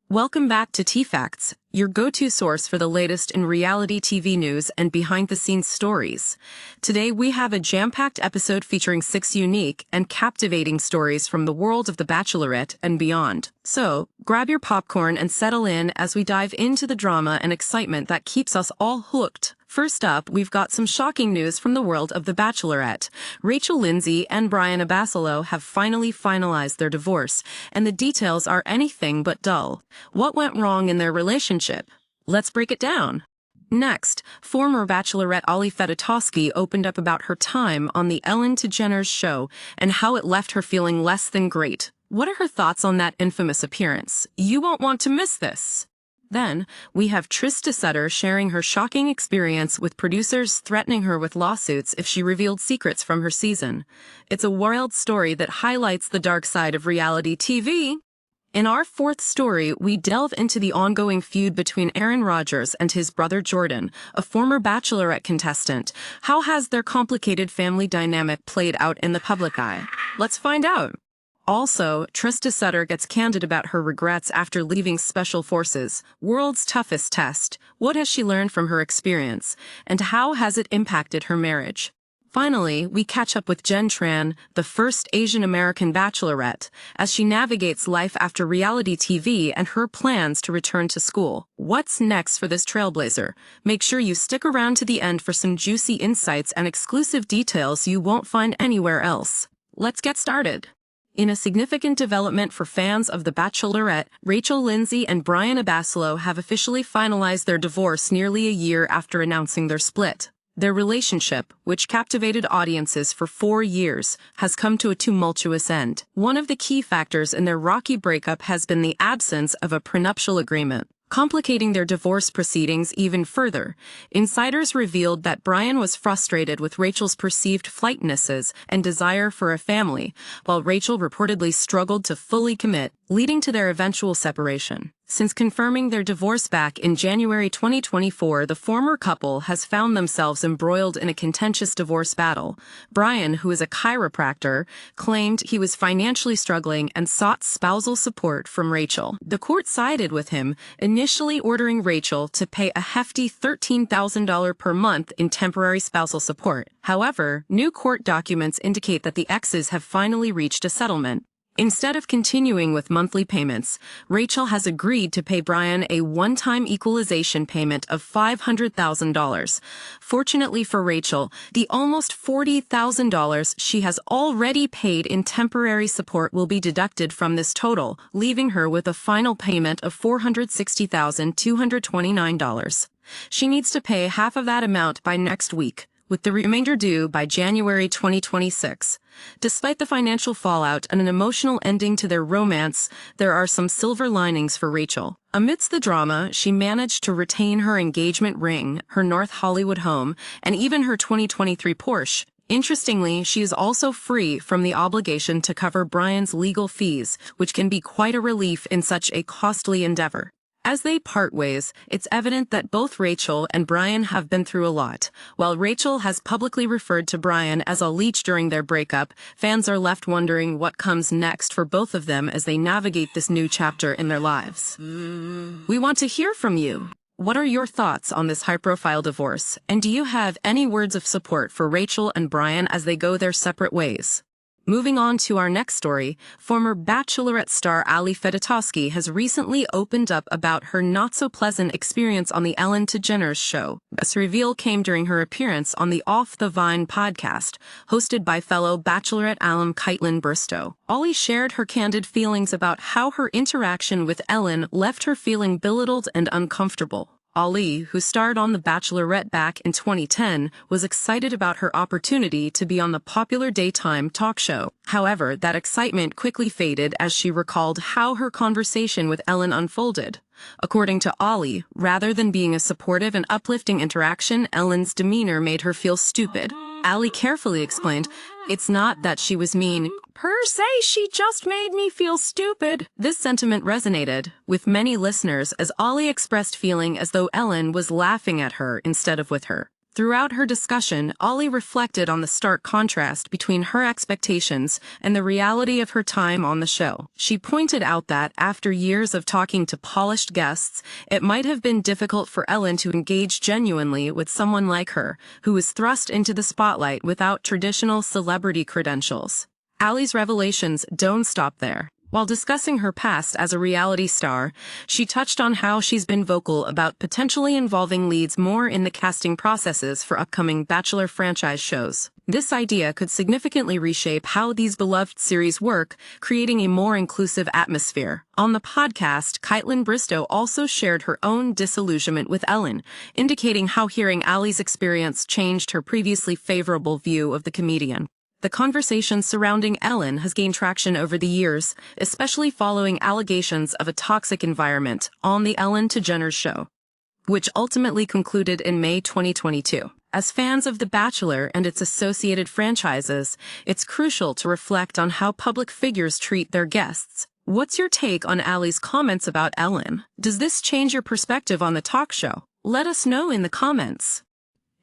Welcome back to T-Facts, your go-to source for the latest in reality TV news and behind-the-scenes stories. Today we have a jam-packed episode featuring 6 unique and captivating stories from the world of The Bachelorette and beyond. So, grab your popcorn and settle in as we dive into the drama and excitement that keeps us all hooked. First up, we've got some shocking news from the world of The Bachelorette. Rachel, Lindsay, and Bryan Abasolo have finally finalized their divorce, and the details are anything but dull. What went wrong in their relationship? Let's break it down. Next, former Bachelorette Ali Fedotowsky opened up about her time on the DeGeneres show and how it left her feeling less than great. What are her thoughts on that infamous appearance? You won't want to miss this. Then, we have Trista Sutter sharing her shocking experience with producers threatening her with lawsuits if she revealed secrets from her season. It's a wild story that highlights the dark side of reality TV. In our fourth story, we delve into the ongoing feud between Aaron Rodgers and his brother Jordan, a former Bachelorette contestant. How has their complicated family dynamic played out in the public eye? Let's find out. Also, Trista Sutter gets candid about her regrets after leaving Special Forces, world's toughest test. What has she learned from her experience, and how has it impacted her marriage? Finally, we catch up with Jenn Tran, the first Asian American Bachelorette, as she navigates life after reality TV and her plans to return to school. What's next for this trailblazer? Make sure you stick around to the end for some juicy insights and exclusive details you won't find anywhere else. Let's get started. In a significant development for fans of The Bachelorette, Rachel, Lindsay, and Bryan Abasolo have officially finalized their divorce nearly a year after announcing their split. Their relationship, which captivated audiences for 4 years, has come to a tumultuous end. One of the key factors in their rocky breakup has been the absence of a prenuptial agreement, complicating their divorce proceedings even further. Insiders revealed that Bryan was frustrated with Rachel's perceived flightnesses and desire for a family, while Rachel reportedly struggled to fully commit, leading to their eventual separation. Since confirming their divorce back in January 2024, the former couple has found themselves embroiled in a contentious divorce battle. Bryan, who is a chiropractor, claimed he was financially struggling and sought spousal support from Rachel. The court sided with him, initially ordering Rachel to pay a hefty $13,000 per month in temporary spousal support. However, new court documents indicate that the exes have finally reached a settlement. Instead of continuing with monthly payments, Rachel has agreed to pay Bryan a one-time equalization payment of $500,000. Fortunately for Rachel, the almost $40,000 she has already paid in temporary support will be deducted from this total, leaving her with a final payment of $460,229. She needs to pay half of that amount by next week, with the remainder due by January 2026. Despite the financial fallout and an emotional ending to their romance, there are some silver linings for Rachel. Amidst the drama, she managed to retain her engagement ring, her North Hollywood home, and even her 2023 Porsche. Interestingly, she is also free from the obligation to cover Bryan's legal fees, which can be quite a relief in such a costly endeavor. As they part ways, it's evident that both Rachel and Bryan have been through a lot. While Rachel has publicly referred to Bryan as a leech during their breakup, fans are left wondering what comes next for both of them as they navigate this new chapter in their lives. We want to hear from you. What are your thoughts on this high-profile divorce? And do you have any words of support for Rachel and Bryan as they go their separate ways? Moving on to our next story, former Bachelorette star Ali Fedotowsky has recently opened up about her not-so-pleasant experience on the DeGeneres show. This reveal came during her appearance on the Off the Vine podcast, hosted by fellow Bachelorette alum Kaitlyn Bristow. Ali shared her candid feelings about how her interaction with Ellen left her feeling belittled and uncomfortable. Ali, who starred on The Bachelorette back in 2010, was excited about her opportunity to be on the popular daytime talk show. However, that excitement quickly faded as she recalled how her conversation with Ellen unfolded. According to Ali, rather than being a supportive and uplifting interaction, Ellen's demeanor made her feel stupid. Ali carefully explained, "It's not that she was mean per se, she just made me feel stupid." This sentiment resonated with many listeners as Ali expressed feeling as though Ellen was laughing at her instead of with her. Throughout her discussion, Ali reflected on the stark contrast between her expectations and the reality of her time on the show. She pointed out that, after years of talking to polished guests, it might have been difficult for Ellen to engage genuinely with someone like her, who was thrust into the spotlight without traditional celebrity credentials. Ali's revelations don't stop there. While discussing her past as a reality star, she touched on how she's been vocal about potentially involving leads more in the casting processes for upcoming Bachelor franchise shows. This idea could significantly reshape how these beloved series work, creating a more inclusive atmosphere. On the podcast, Kaitlyn Bristow also shared her own disillusionment with Ellen, indicating how hearing Ali's experience changed her previously favorable view of the comedian. The conversation surrounding Ellen has gained traction over the years, especially following allegations of a toxic environment on the Ellen DeGeneres show, which ultimately concluded in May 2022. As fans of The Bachelor and its associated franchises, it's crucial to reflect on how public figures treat their guests. What's your take on Ali's comments about Ellen? Does this change your perspective on the talk show? Let us know in the comments.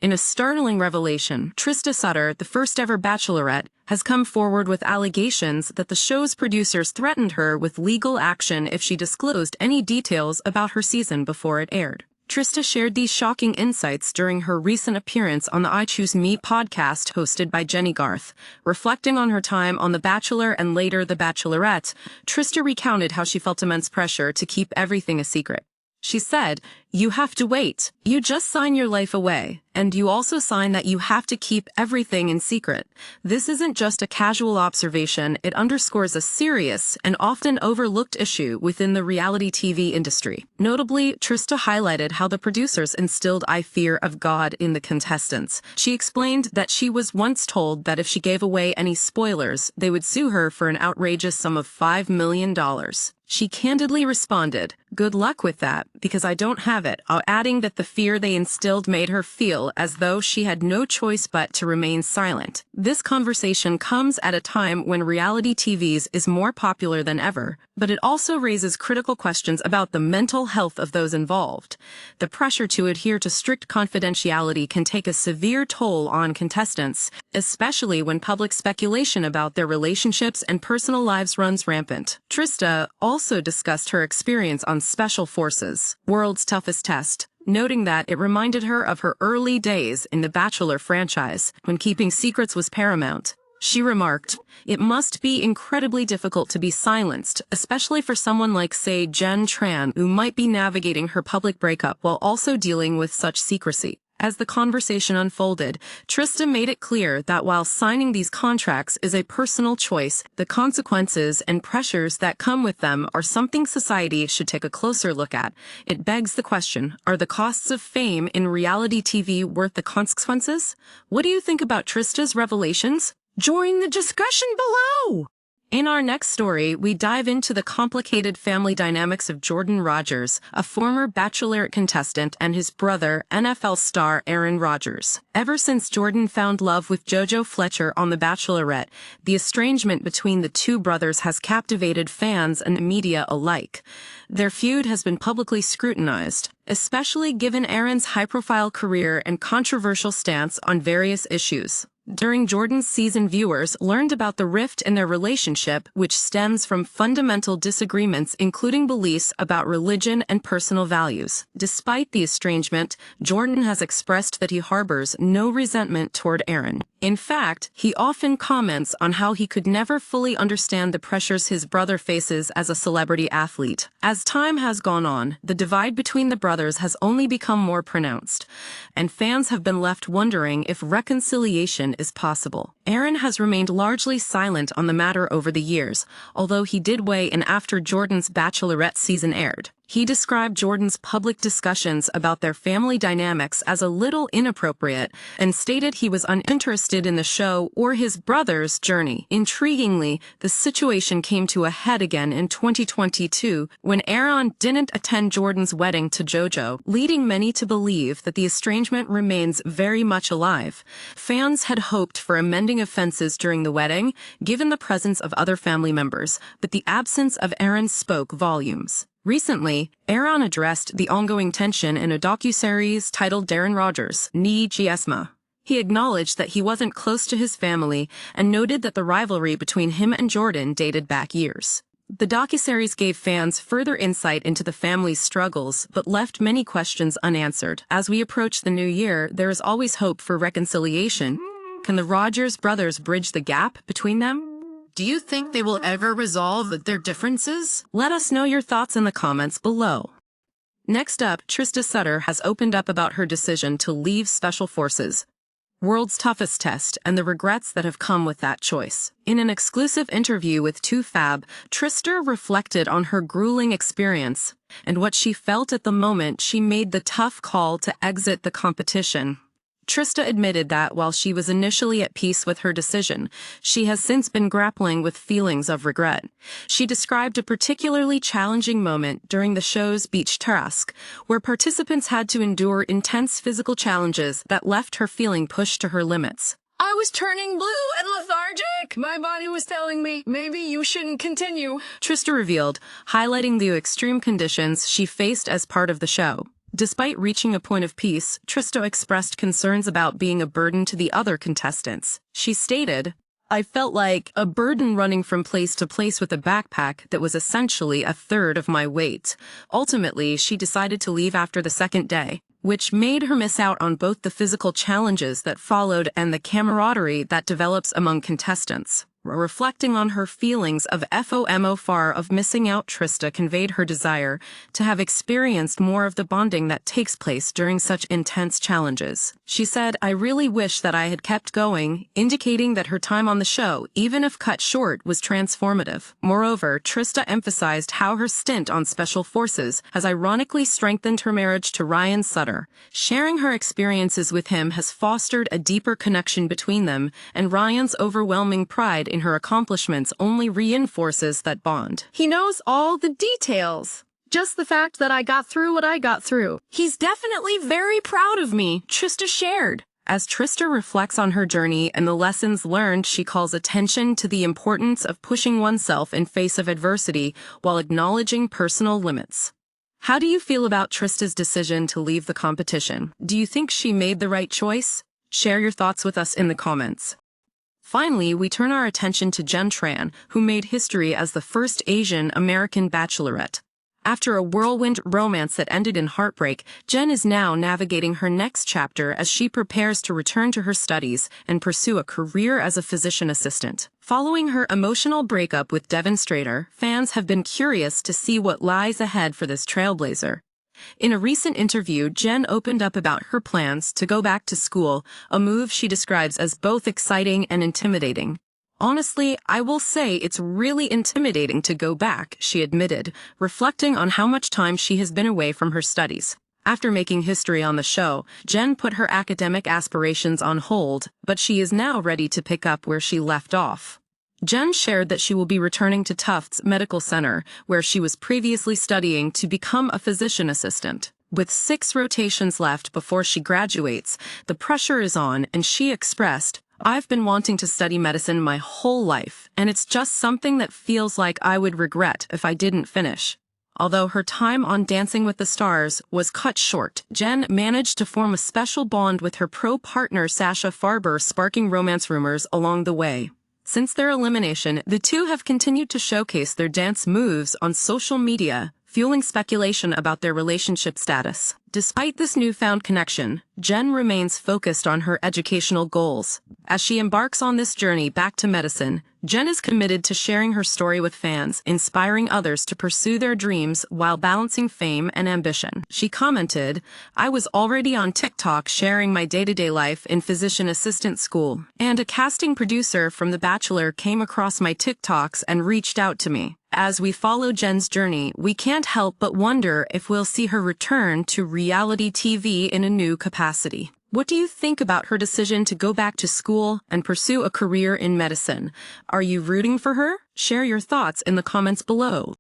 In a startling revelation, Trista Sutter, the first-ever Bachelorette, has come forward with allegations that the show's producers threatened her with legal action if she disclosed any details about her season before it aired. Trista shared these shocking insights during her recent appearance on the I Choose Me podcast hosted by Jenny Garth. Reflecting on her time on The Bachelor and later The Bachelorette, Trista recounted how she felt immense pressure to keep everything a secret. She said, "You have to wait. You just sign your life away, and you also sign that you have to keep everything in secret. This isn't just a casual observation, it underscores a serious and often overlooked issue within the reality TV industry." Notably, Trista highlighted how the producers instilled a fear of God in the contestants. She explained that she was once told that if she gave away any spoilers, they would sue her for an outrageous sum of $5 million. She candidly responded, "Good luck with that, because I don't have it," adding that the fear they instilled made her feel as though she had no choice but to remain silent. This conversation comes at a time when reality TVs is more popular than ever, but it also raises critical questions about the mental health of those involved. The pressure to adhere to strict confidentiality can take a severe toll on contestants, especially when public speculation about their relationships and personal lives runs rampant. Trista also discussed her experience on Special Forces, World's Toughest Test, noting that it reminded her of her early days in the Bachelor franchise, when keeping secrets was paramount. She remarked, "It must be incredibly difficult to be silenced, especially for someone like, say, Jenn Tran, who might be navigating her public breakup while also dealing with such secrecy." As the conversation unfolded, Trista made it clear that while signing these contracts is a personal choice, the consequences and pressures that come with them are something society should take a closer look at. It begs the question, are the costs of fame in reality TV worth the consequences? What do you think about Trista's revelations? Join the discussion below! In our next story, we dive into the complicated family dynamics of Aaron Rodgers, a former Bachelorette contestant, and his brother, NFL star Aaron Rodgers. Ever since Jordan found love with JoJo Fletcher on The Bachelorette, the estrangement between the two brothers has captivated fans and media alike. Their feud has been publicly scrutinized, especially given Aaron's high-profile career and controversial stance on various issues. During Jordan's season, viewers learned about the rift in their relationship, which stems from fundamental disagreements including beliefs about religion and personal values. Despite the estrangement, Jordan has expressed that he harbors no resentment toward Aaron. In fact, he often comments on how he could never fully understand the pressures his brother faces as a celebrity athlete. As time has gone on, the divide between the brothers has only become more pronounced, and fans have been left wondering if reconciliation is possible. Aaron has remained largely silent on the matter over the years, although he did weigh in after Jordan's Bachelorette season aired. He described Jordan's public discussions about their family dynamics as a little inappropriate and stated he was uninterested in the show or his brother's journey. Intriguingly, the situation came to a head again in 2022 when Aaron didn't attend Jordan's wedding to JoJo, leading many to believe that the estrangement remains very much alive. Fans had hoped for amending offenses during the wedding, given the presence of other family members, but the absence of Aaron spoke volumes. Recently, Aaron addressed the ongoing tension in a docuseries titled Aaron Rodgers, Ni Giesma. He acknowledged that he wasn't close to his family and noted that the rivalry between him and Jordan dated back years. The docuseries gave fans further insight into the family's struggles but left many questions unanswered. As we approach the new year, there is always hope for reconciliation. Can the Rodgers brothers bridge the gap between them? Do you think they will ever resolve their differences? Let us know your thoughts in the comments below. Next up, Trista Sutter has opened up about her decision to leave Special Forces, world's toughest test, and the regrets that have come with that choice. In an exclusive interview with 2Fab, Trista reflected on her grueling experience and what she felt at the moment she made the tough call to exit the competition. Trista admitted that while she was initially at peace with her decision, she has since been grappling with feelings of regret. She described a particularly challenging moment during the show's beach task, where participants had to endure intense physical challenges that left her feeling pushed to her limits. I was turning blue and lethargic. My body was telling me, maybe you shouldn't continue, Trista revealed, highlighting the extreme conditions she faced as part of the show. Despite reaching a point of peace, Trista expressed concerns about being a burden to the other contestants. She stated, "I felt like a burden running from place to place with a backpack that was essentially a third of my weight." Ultimately, she decided to leave after the second day, which made her miss out on both the physical challenges that followed and the camaraderie that develops among contestants. Reflecting on her feelings of FOMO of missing out, Trista conveyed her desire to have experienced more of the bonding that takes place during such intense challenges. She said, "I really wish that I had kept going," indicating that her time on the show, even if cut short, was transformative. Moreover, Trista emphasized how her stint on Special Forces has ironically strengthened her marriage to Ryan Sutter. Sharing her experiences with him has fostered a deeper connection between them, and Ryan's overwhelming pride in her accomplishments only reinforces that bond. He knows all the details. Just the fact that I got through what I got through. He's definitely very proud of me, Trista shared. As Trista reflects on her journey and the lessons learned, she calls attention to the importance of pushing oneself in face of adversity while acknowledging personal limits. How do you feel about Trista's decision to leave the competition? Do you think she made the right choice? Share your thoughts with us in the comments. Finally, we turn our attention to Jenn Tran, who made history as the first Asian American Bachelorette. After a whirlwind romance that ended in heartbreak, Jenn is now navigating her next chapter as she prepares to return to her studies and pursue a career as a physician assistant. Following her emotional breakup with DeGeneres, fans have been curious to see what lies ahead for this trailblazer. In a recent interview, Jenn opened up about her plans to go back to school, a move she describes as both exciting and intimidating. "Honestly, I will say it's really intimidating to go back," she admitted, reflecting on how much time she has been away from her studies. After making history on the show, Jenn put her academic aspirations on hold, but she is now ready to pick up where she left off. Jenn shared that she will be returning to Tufts Medical Center, where she was previously studying to become a physician assistant. With 6 rotations left before she graduates, the pressure is on, and she expressed, "I've been wanting to study medicine my whole life, and it's just something that feels like I would regret if I didn't finish." Although her time on Dancing with the Stars was cut short, Jenn managed to form a special bond with her pro-partner Sasha Farber, sparking romance rumors along the way. Since their elimination, the two have continued to showcase their dance moves on social media, fueling speculation about their relationship status. Despite this newfound connection, Jenn remains focused on her educational goals. As she embarks on this journey back to medicine, Jenn is committed to sharing her story with fans, inspiring others to pursue their dreams while balancing fame and ambition. She commented, "I was already on TikTok sharing my day-to-day life in physician assistant school, and a casting producer from The Bachelor came across my TikToks and reached out to me. As we follow Jenn's journey, we can't help but wonder if we'll see her return to reality TV in a new capacity." What do you think about her decision to go back to school and pursue a career in medicine? Are you rooting for her? Share your thoughts in the comments below.